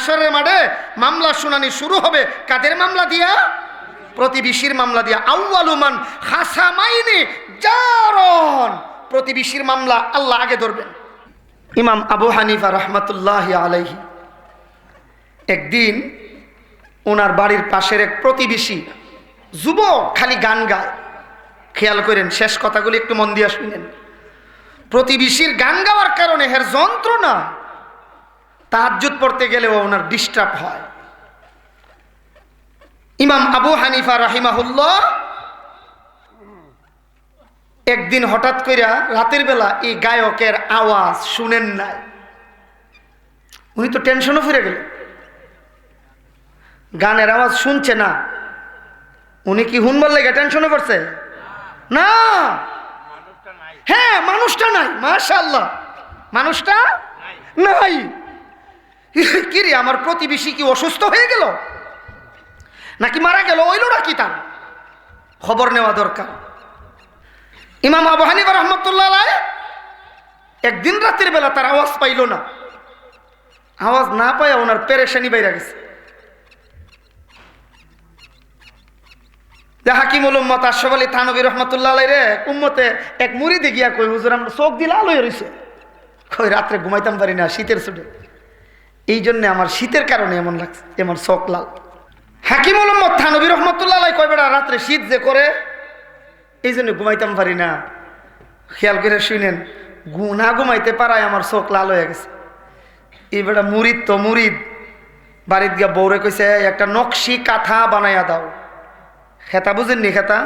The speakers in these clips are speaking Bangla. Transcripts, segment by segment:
হাসরের মাঠে মামলা শুনানি শুরু হবে কাদের মামলা দিয়া? প্রতিবেশীর মামলা দিয়া। আউয়ালু মান খাসামাইনি জারন, প্রতিবেশীর মামলা আল্লাহ আগে ধরবেন। ইমাম আবু হানিফা রাহমাতুল্লাহি আলাইহি একদিন ওনার বাড়ির পাশের এক প্রতিবেশী যুবক খালি গান গায়। খেয়াল করেন, শেষ কথাগুলি একটু মন দিয়ে শুনেন। প্রতিবেশীর গান গাওয়ার কারণে হের যন্ত্রণা, তাহাজ্জুদ পড়তে গেলেও ওনার ডিস্টার্ব হয়। ইমাম আবু হানিফা রাহিমাহুল্লাহ একদিন হঠাৎ কইরা রাতের বেলা এই গায়কের আওয়াজ শুনেন নাই। উনি তো টেনশনও ফিরে গেলেন, গানের আওয়াজ শুনছে না। উনি কি হুনবার লেগে টেনশনে পড়ছে? না, হ্যাঁ মানুষটা নাই, মাশাআল্লাহ মানুষটা নাই। কি রে, আমার প্রতিবেশী কি অসুস্থ হয়ে গেল নাকি মারা গেল, ওইল নাকি, তার খবর নেওয়া দরকার। ইমাম আবু হানিফা রাহমাতুল্লাহ আলাইহি একদিন রাতের বেলা তার আওয়াজ পাইল না। আওয়াজ না পায় ওনার পেরেশানি বাইরে গেছে। হাকিমুল উম্মত আশরাফ আলী থানভী রাহমাতুল্লাহ আলাইহি রে উম্মতে এক মুরিদে গিয়া কই, হুজুর আমরা চোখ দিলে আলো হইছে, কই রাত্রে ঘুমাইতাম পারি না শীতের ছুটে, এই জন্য আমার শীতের কারণে এমন লাগছে, এমন চোখ লাল। হাকিমুল উম্মত থানভী রাহমাতুল্লাহ আলাইহি কই, বেটা রাত্রে শীত যে করে এই জন্য ঘুমাইতাম পারি না। খেয়াল করে শুনেন, না ঘুমাইতে পারায় আমার চোখ লাল হয়ে গেছে। এই বেটা মুরিদ তো মুরিদ, বাড়িতে গিয়া বউরে কইছে একটা নকশি কাঁথা বানাইয়া দাও। খেতা বুঝেননি? খেতা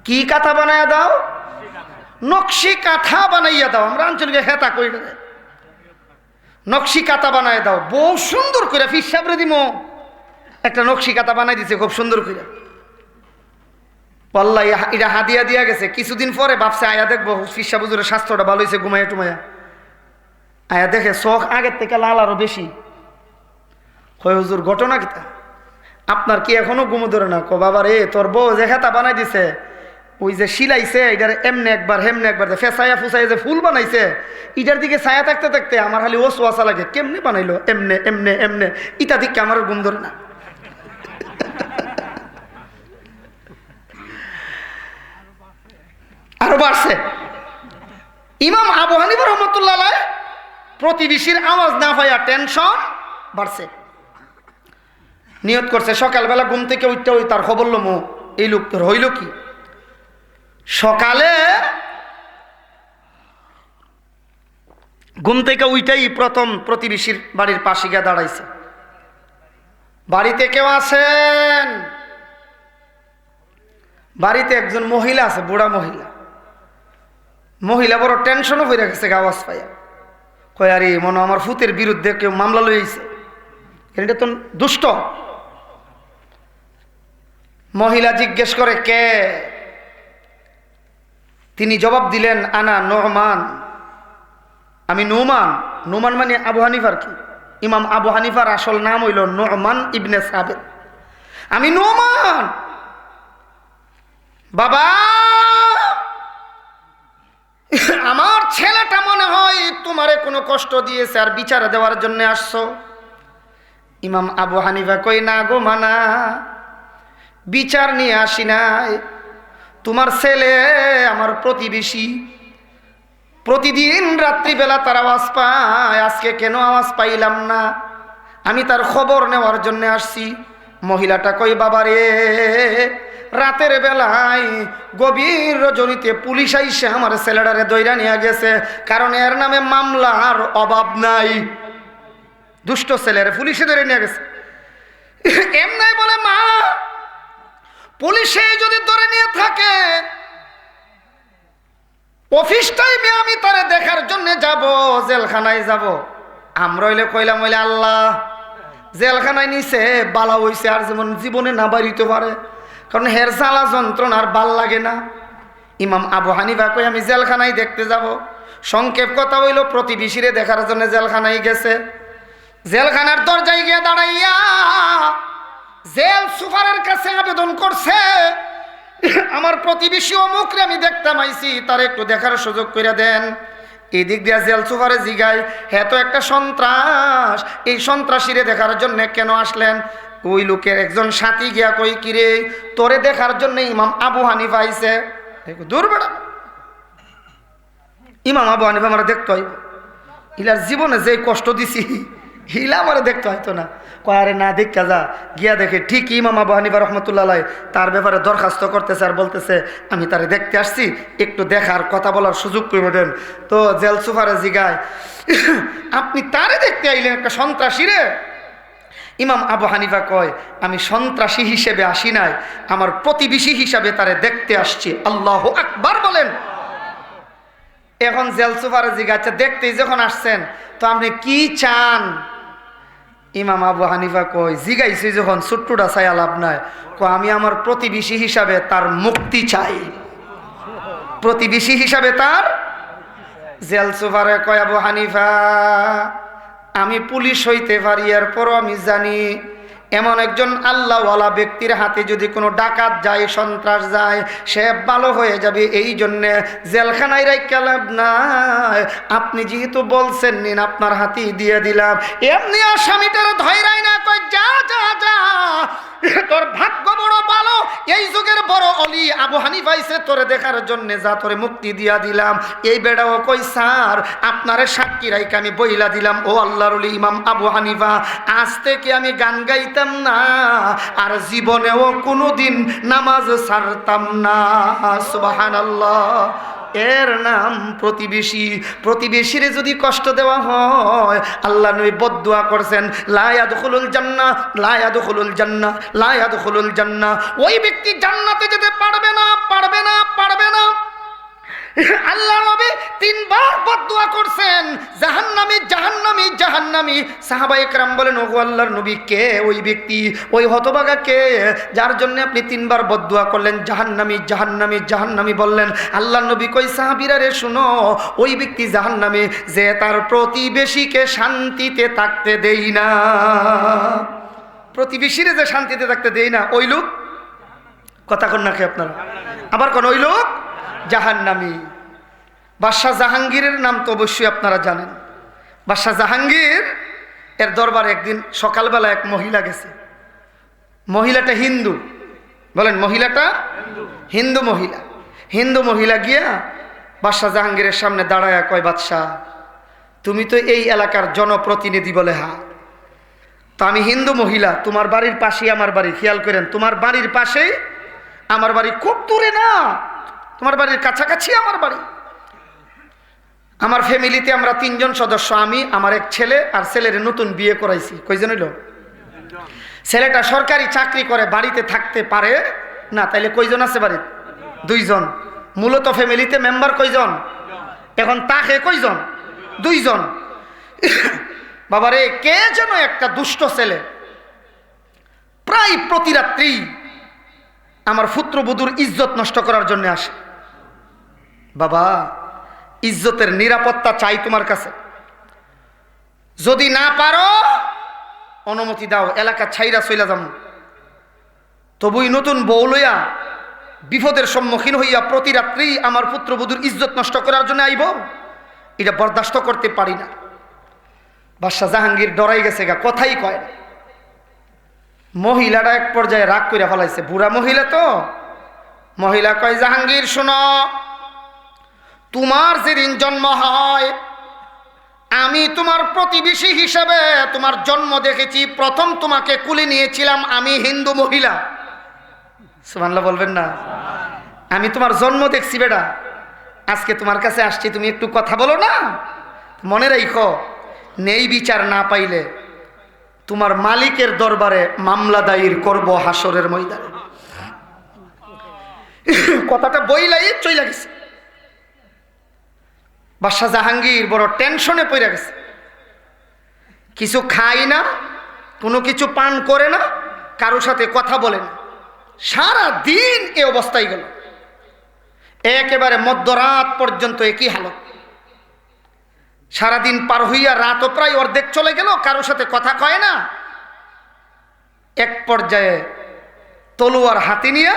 কি কাঁথা বানাইয়া দাও? নকশি কাঁথা বানাইয়া দাও। আমরা আঞ্চলিকে খেতা কই, নকশি কাঁথা বানাইয়া দাও। বউ সুন্দর করে ফিসাবরে দিব একটা নকশি কাঁথা বানাই দিছে খুব সুন্দর করে। পাল্লা এটা হাদিয়া দিয়া গেছে। কিছুদিন পরে ভাবছে আয়া দেখবো ফিসা বুজুরের স্বাস্থ্যটা ভালো হয়েছে, ঘুমাইয়া টুমাইয়া আয়া দেখে চোখ আগের থেকে লাল আরো বেশি। কয় হুজুর ঘটনা কিতা, আপনার কি এখনো ঘুমো ধরে না? কো বাবা রে, তোর বউ যে খেতা বানাই দিছে, ওই যে শিলাইছে এটার এমনে একবার হেমনে একবার ফেসাইয়া ফুসাইয়া যে ফুল বানাইছে, এটার দিকে ছায়া থাকতে থাকতে আমার খালি ওয়াসওয়াসা লাগে, কেমনে বানাইলো এমনে এমনে এমনে, ইটা দিকে আমার ঘুম ধরে না। আরো বাড়ছে। ইমাম আবু হানিফা রাহমাতুল্লাহ আলাইহি প্রতিবেশীর আওয়াজ না পাইয়া টেনশন বাড়ছে। নিয়ত করছে সকালবেলা ঘুম থেকে উঠতে ওই তার খবর লমো এই লোক তোর হইল কি। সকালে ঘুম থেকে উইটাই প্রথম প্রতিবেশীর বাড়ির পাশে গিয়ে দাঁড়াইছে। বাড়িতে কেউ আছেন? বাড়িতে একজন মহিলা আছে, বুড়া মহিলা। মহিলা বড় টেনশনও হয়ে গেছে আওয়াজ পাইয়া। কয় আরে মনে আমার ফুতের বিরুদ্ধে কেউ মামলা লইছে, এটা তো দুষ্ট। মহিলা জিজ্ঞেস করে কে? তিনি জবাব দিলেন আনা নোমান, আমি নোমান। নোমান মানে আবু হানিফার কি? ইমাম আবু হানিফার আসল নাম হইল নোমান ইবনে সাবিত। আমি নোমান। বাবা আমার ছেলেটা মনে হয় তোমারে কোনো কষ্ট দিয়েছে আর বিচার দেওয়ার জন্য আসছো। ইমাম আবু হানিফা কই না গো মানা, বিচার নিয়ে আসি নাই। তোমার ছেলে আমার প্রতিবেশী, প্রতিদিন রাত্রিবেলা তার আওয়াজ পায়, আজকে কেন আওয়াজ পাইলাম না, আমি তার খবর নেওয়ার জন্য আসছি। মহিলাটা কই বাবা রে, রাতের বেলায় গভীর রজনীতে পুলিশ আইসে আমার ছেলেটারে দইরা নিয়ে গেছে, কারণ এর নামে মামলার অভাব নাই। দুষ্ট ছেলের পুলিশে ধরে নিয়ে গেছে। এমনি বলে মা, পুলিশে যদি ধরে নিয়ে থাকে অফিস টাইমে আমি তারে দেখার জন্য যাব, জেলখানায় যাব। আমরা হইলে কইলাম হইলে আল্লাহ জেলখানায় নিছে বালা হইছে, আর যেমন জীবনে না বাড়িতে পারে, কারণ হের জ্বালা যন্ত্রণার ভাল লাগে না। ইমাম আবু হানিফা কই আমি জেলখানায় দেখতে যাব। সংক্ষেপ কথা হইল প্রতিবেশীরে দেখার জন্য জেলখানায় গেছে। জেলখানার দরজায় গিয়ে দাঁড়াইয়া জেল সুপারের কাছে আবেদন করছে, আমার প্রতিবেশী অমুকরে আমি দেখতাম আইছি, তার একটু দেখার সুযোগ করে দেন। এদিক দিয়া জেল সুপারে জিগায়, হ্যাঁ তো একটা সন্ত্রাস, এই সন্ত্রাসীরে দেখার জন্য কেন আসলেন? ওই লোকের একজন সাথী গিয়া কই, কিরে তোরে দেখার জন্য ইমাম আবু হানিফা আইছে। দূর বেড়া, ইমাম আবু হানিফা আমার দেখতে হইব? ইলার জীবনে যে কষ্ট দিছি হিলা আমার দেখতে হয়তো না। কয় আরে না, দেখা যা। গিয়া দেখে ঠিক ইমাম আবু হানিফা রহমতুল্লাহ আলাইহি তার ব্যাপারে দরখাস্ত করতেছে আর বলতেছে, আমি তারে দেখতে আসছি, একটু দেখার কথা বলার সুযোগ করে দেন। তো জেল সুপারে জিগায়, আপনি তারে দেখতে আইলেন একটা সন্ত্রাসী রে? ইমাম আবু হানিফা কয়, আমি সন্ত্রাসী হিসেবে আসি নাই, আমার প্রতিবেশী হিসাবে তারে দেখতে আসছি। আল্লাহু আকবার বলেন। এখন জেল সুপারে জিজ্ঞাসা, দেখতেই যখন আসছেন তো আপনি কি চান? ইমাম আবু হানিফা কয়, জিগাইছি যখন ছোট্টটা চাই লাভ নাই, আমি আমার প্রতিবেশী হিসাবে তার মুক্তি চাই, প্রতিবেশী হিসাবে তার। জেল সুপারে কয়, আবু হানিফা আমি পুলিশ হইতে পারি, এরপরও আমি জানি এমন একজন আল্লাহওয়ালা ব্যক্তির হাতে যদি কোনো ডাকাত যায়, সন্ত্রাস যায়, সে ভালো হয়ে যাবে। এই জন্যে জেলখানায় রাইখা লাভ নাই। আপনি যেহেতু বলছেন, নিন আপনার হাতেই দিয়ে দিলাম। এমনি আসামিটার ধৈরাই না, কই যা যা যা, তোর ভাগ্য বড় ভালো, এই যুগের বড় অলি আবু হানিফা আইছে তোরে দেখার জন্যে, যা তোরে মুক্তি দিয়া দিলাম। এই বেড়াও কই, স্যার আপনারে সাক্ষী রাইখা আমি বইলা দিলাম, ও আল্লাহর অলি ইমাম আবু হানিফা, আজ থেকে আমি গান গাইতাম না, আর জীবনেও কোনোদিন নামাজ ছাড়তাম না। সুবহানাল্লাহ। এর নাম প্রতিবেশী। প্রতিবেশীরে যদি কষ্ট দেওয়া হয়, আল্লাহ নবী বদদুয়া করছেন, লা ইয়াদখুলুল জান্নাহ, লা ইয়াদখুলুল জান্নাহ, লা ইয়াদখুলুল জান্নাহ। ওই ব্যক্তি জান্নাতে যেতে পারবে না, পারবে না, পারবে না। আল্লাহ নবী তিনবার বদদুয়া করছেন, জাহান্নামী, জাহান্নামী, জাহান্নামী। সাহাবায়ে কেরাম বলেন, ওগো আল্লাহর নবী, কে ওই ব্যক্তি, ওই হতভাগা কে, যার জন্য আপনি তিনবার বদদুয়া করলেন জাহান্নামী, জাহান্নামী, জাহান্নামী বললেন? আল্লাহর নবী কই, সাহাবীরা রে শুনো, ওই ব্যক্তি জাহান্নামী যে তার প্রতিবেশীকে শান্তিতে থাকতে দেই না। প্রতিবেশীরে যে শান্তিতে থাকতে দেই না, ওই লোক, কথা কন না কি আপনারা? আবার কোন ওই লোক জাহান্নামী। বাদশাহ জাহাঙ্গীরের নাম তো অবশ্যই আপনারা জানেন। বাদশাহ জাহাঙ্গীর এর দরবারে একদিন সকালবেলা এক মহিলা গেছে। মহিলাটা হিন্দু, বলেন মহিলাটা হিন্দু মহিলা। হিন্দু মহিলা গিয়া বাদশাহ জাহাঙ্গীরের সামনে দাঁড়ায় কয়, বাদশাহ তুমি তো এই এলাকার জনপ্রতিনিধি বলে? হ্যাঁ। তো আমি হিন্দু মহিলা, তোমার বাড়ির পাশেই আমার বাড়ি, খেয়াল করেন, তোমার বাড়ির পাশেই আমার বাড়ি, খুব দূরে না, তোমার বাড়ির কাছাকাছি আমার বাড়ি। আমার ফ্যামিলিতে আমরা 3 জন সদস্য, আমি, আমার এক ছেলে, আর ছেলের নতুন বিয়ে করাইছি। কয়জন হইল? ছেলেটা সরকারি চাকরি করে, বাড়িতে থাকতে পারে না। তাইলে কয়জন আছে বাড়িতে? 2 জন। মূলত ফ্যামিলিতে মেম্বার কয়জন? এখন তাকে কয়জন? 2 জন। বাবারে, কে যেন একটা দুষ্ট ছেলে প্রায় প্রতি রাত্রি আমার পুত্রবধূর ইজ্জত নষ্ট করার জন্য আসে। বাবা, ইজ্জতের নিরাপত্তা চাই তোমার কাছে, যদি না পারো অনুমতি দাও, এলাকা ছাইরা চইলা যাম। তবুই নতুন বউ লইয়া বিপদের সম্মুখীন হইয়া প্রতি রাত্রি আমার পুত্রবধূর ইজ্জত নষ্ট করার জন্য আইব, এটা বরদাস্ত করতে পারি না। বাদশাহ জাহাঙ্গীর ডরাই গেছে গা, কথাই কয় না। মহিলাটা এক পর্যায়ে রাগ করে ফেলাইছে, বুড়া মহিলা তো। মহিলা কয়, জাহাঙ্গীর শোনো, তোমার যেদিন জন্ম হয় আমি তোমার প্রতিবেশী হিসেবে তোমার জন্ম দেখেছি, প্রথম তোমাকে কুলে নিয়েছিলাম আমি হিন্দু মহিলা। সুবহানাল্লাহ বলবেন না? আমি তোমার জন্ম দেখছি বেটা, আজকে তোমার কাছে আসছি, তুমি একটু কথা বলো না। মনে রাখো, নেই বিচার না পাইলে তোমার মালিকের দরবারে মামলা দায়ের করব হাসরের ময়দানে। কথাটা বইলাই চইলা গেছে। বাদশাহ জাহাঙ্গীর বড় টেনশনে পড়ে গেছে। কিছু খায় না, কোনো কিছু পান করে না, কারোর সাথে কথা বলে না, সারা দিন এই অবস্থায় গেল। একেবারে মধ্যরাত পর্যন্ত একই হালত। সারাদিন পার হইয়া রাতও প্রায় অর্ধেক চলে গেল, কারোর সাথে কথা কয় না। এক পর্যায়ে তলোয়ার হাতে নিয়ে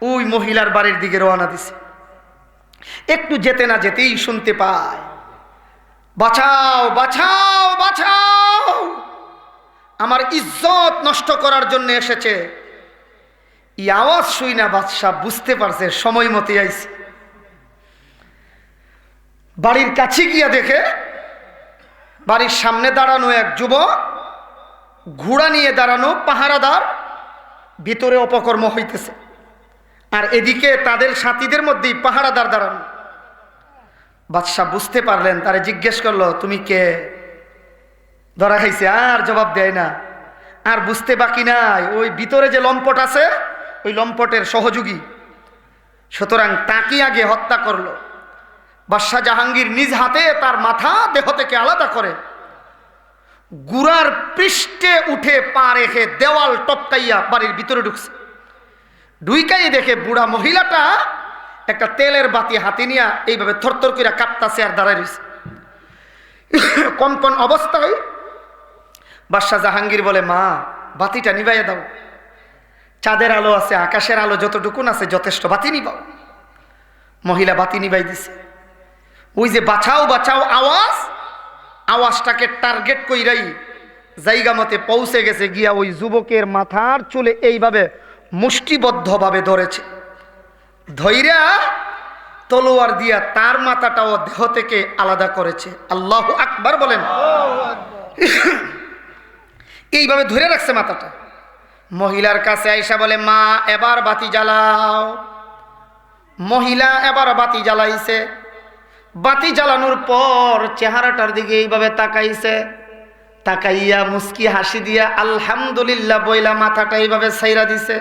ওই মহিলার বাড়ির দিকে রওনা দিছে। একটু যেতে না যেতেই শুনতে পায় বাঁচাও বাঁচাও বাঁচাও, আমার ইজ্জত নষ্ট করার জন্য এসেছে। এই আওয়াজ শুই না বাদশা বুঝতে পারছে সময় মতে আইছে। বাড়ির কাছে গিয়া দেখে বাড়ির সামনে দাঁড়ানো এক যুবক, ঘোড়া নিয়ে দাঁড়ানো পাহারাদার, ভিতরে অপকর্ম হইতেছে, আর এদিকে তাদের সাথীদের মধ্যেই পাহারাদার দাঁড়ানো। বাদশাহ বুঝতে পারলেন, তারে জিজ্ঞেস করলো তুমি কে? ধরা খাইছে, আর জবাব দেয় না। আর বুঝতে বাকি নাই, ওই ভিতরে যে লম্পট আছে ওই লম্পটের সহযোগী, সুতরাং তাকে আগে হত্যা করলো। বাদশাহ জাহাঙ্গীর নিজ হাতে তার মাথা দেহ থেকে আলাদা করে গুড়ার পৃষ্ঠে উঠে পা রেখে দেওয়াল টপকাইয়া বাড়ির ভিতরে ঢুকছে। ঢুইকাই দেখে বুড়া মহিলাটা একটা তেলের বাতি হাতে নিয়ে এইভাবে থরথর করে কাঁপতাছে আর দাঁড়ায় রয়েছে। কনকন অবস্থায় বাদশাহ জাহাঙ্গীর বলে, মা বাতিটা নিভাইয়া দাও, চাঁদের আলো আছে, আকাশের আলো যতটুকুন আছে যথেষ্ট, বাতি নিবাও। মহিলা বাতি নিভাই দিছে। ওই যে বাঁচাও বাঁচাও আওয়াজ, আওয়াজটাকে টার্গেট কইরাই জায়গা মতে পৌঁছে গেছে, গিয়া ওই যুবকের মাথার চুলে এইভাবে মুষ্টিবদ্ধভাবে ধরেছে। ধৈর্যা তলোয়ার দিয়া তার মাথাটাও দেহ থেকে আলাদা করেছে। আল্লাহু আকবার বলেন। এইভাবে ধরে রাখছে মাথাটা। মহিলার কাছে আয়েশা বলে, মা এবার বাতি জ্বালাও। মহিলা এবার বাতি জ্বালাইছে। বাতি জ্বালানোর পর চেহারাটার দিকে এইভাবে তাকাইছে, তাকাইয়া মুস্কি হাসি দিয়া আলহামদুলিল্লাহ বইলা মাথাটা এইভাবে ছাইরা দিছে।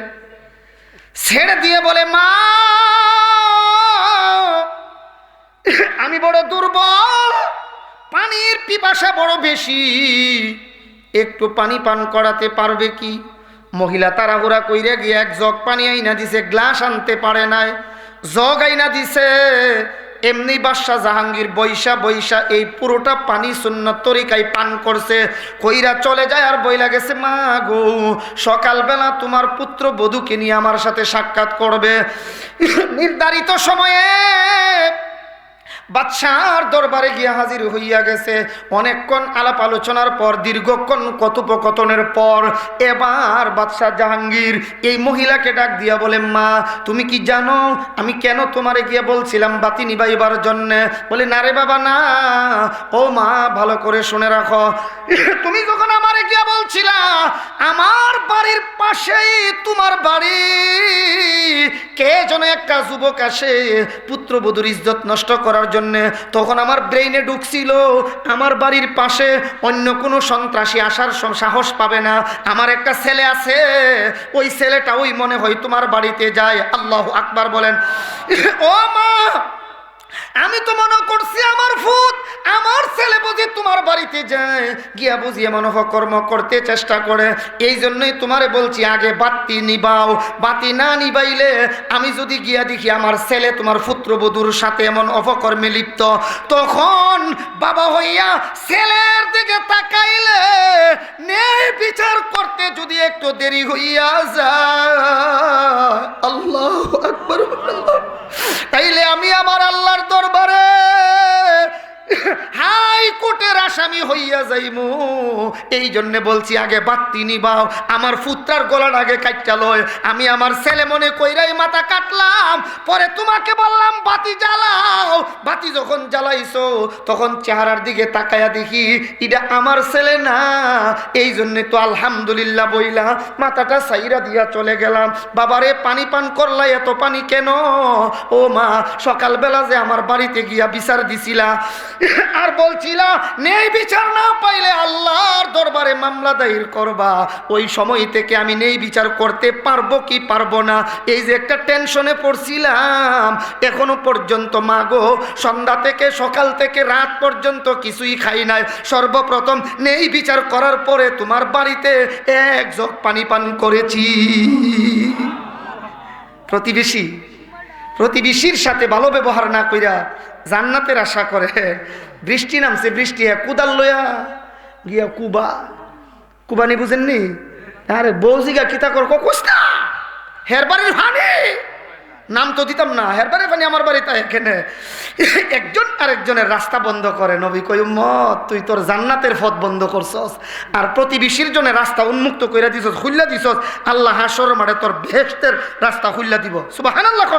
ছেড়ে দিয়ে বলে, মা আমি বড় দুর্বল, পানির পিপাসা বড় বেশি, একটু পানি পান করাতে পারবে কি? মহিলা তাড়াহুড়া কইরা গিয়ে এক জগ পানি আইনা দিছে, গ্লাস আনতে পারে নাই, জগ আইনা দিছে। এমনি বাদশাহ জাহাঙ্গীর বৈশা বৈশা এই পুরোটা পানি সুন্নত তরিকায় পান করছে। কইরা চলে যায় আর বইলা গেছে, মা গো সকালবেলা তোমার পুত্র বধূকে নিয়ে আমার সাথে সাক্ষাৎ করবে। নির্ধারিত সময়ে বাদশাহর দরবারে গিয়া হাজির হইয়া গেছে। অনেকক্ষণ আলাপ আলোচনার পর, দীর্ঘক্ষণ কথোপকথনের পর এবার বাদশাহ জাহাঙ্গীর এই মহিলাকে ডাক দিয়া বলে, মা তুমি কি জানো আমি কেন তোমারে গিয়া বলছিলাম বাতি নিবাইবার জন্যে? বলে, না রে বাবা না। ও মা ভালো করে শুনে রাখো, তুমি যখন আমারে গিয়া বলছিলা আমার বাড়ির পাশেই তোমার বাড়ি, কে যেন একটা যুবক আসে পুত্রবধূর ইজ্জত নষ্ট করার জন্যে, তখন আমার ব্রেইনে ঢুকছিল আমার বাড়ির পাশে অন্য কোনো সন্ত্রাসী আসার সাহস পাবে না, আমার একটা ছেলে আছে, ওই ছেলেটা ওই মনে হয় তোমার বাড়িতে যায়। আল্লাহু আকবার বলেন। ও মা আমি তো মনে করছি আমার ফুত আমার ছেলে বুঝি তোমার বাড়িতে যায়, গিয়া বুঝি এমন অপকর্ম করতে চেষ্টা করে, এই জন্যই তোমারে বলছি আগে বাতি নিবাও। বাতি না নিবাইলে আমি যদি গিয়া দেখি আমার ছেলে তোমার পুত্রবধূর সাথে এমন অপকর্মে লিপ্ত, তখন বাবা হইয়া ছেলের দিকে তাকাইলে ন্যায় বিচার করতে যদি একটু দেরি হইয়া যায়, আল্লাহু আকবার, তাইলে আমি আমার আল্লাহর দরবারে হাইকোর্টের আসামি হইয়া যাইমু। এই জন্য বলছি আগে বাতি নিবাও, আমার পুত্রার গলার আগে কাটটা লয়। আমি আমার ছেলে মনে কইরাই মাথা কাটলাম, পরে তোমাকে বললাম বাতি জ্বালাও। বাতি যখন জ্বালাইছো তখন চেহারার দিকে তাকায়া দেখি এটা আমার ছেলে না, এই জন্যে তো আলহামদুলিল্লাহ বইলা মাথাটা সাইরা দিয়া চলে গেলাম। বাবারে পানি পান করলা, এত পানি কেন? ও মা সকালবেলা যে আমার বাড়িতে গিয়া বিচার দিছিলা আর বলছিলা ন্যায় বিচার না পাইলে আল্লাহর দরবারে মামলা দায়ের করবা, ওই সময় থেকে আমি ন্যায় বিচার করতে পারবো কি পারবো না এই যে একটা টেনশনে পড়ছিলাম। এখনো পর্যন্ত মা গো সন্ধ্যা থেকে সকাল থেকে রাত পর্যন্ত কিছুই খাই নাই। সর্বপ্রথম ন্যায় বিচার করার পরে তোমার বাড়িতে এক জগ পানি পান করেছি। প্রতিবেশীর সাথে ভালো ব্যবহার না কইরা জান্নাতের আশা করে। বৃষ্টি নামছে, বৃষ্টি কুদাল লয়া গিয়া কুবানি বুঝেননি? আরে বৌজিগা কিতা কর কোস্তা হের বাড়ির ভানি নাম তো দিতাম না, হের বাড়ি পানি আমার বাড়িতে এখানে একজন আরেকজনের রাস্তা বন্ধ করে। নবী কই উম্মত তুই তোর জান্নাতের পথ বন্ধ করছস আর প্রতিবেশীর জন্য রাস্তা উন্মুক্ত করে দিছস, খুললা দিছস, আল্লাহ হাসর মাঠে তোর বেহেশতের রাস্তা খুললা দিব। সুবহানাল্লাহ।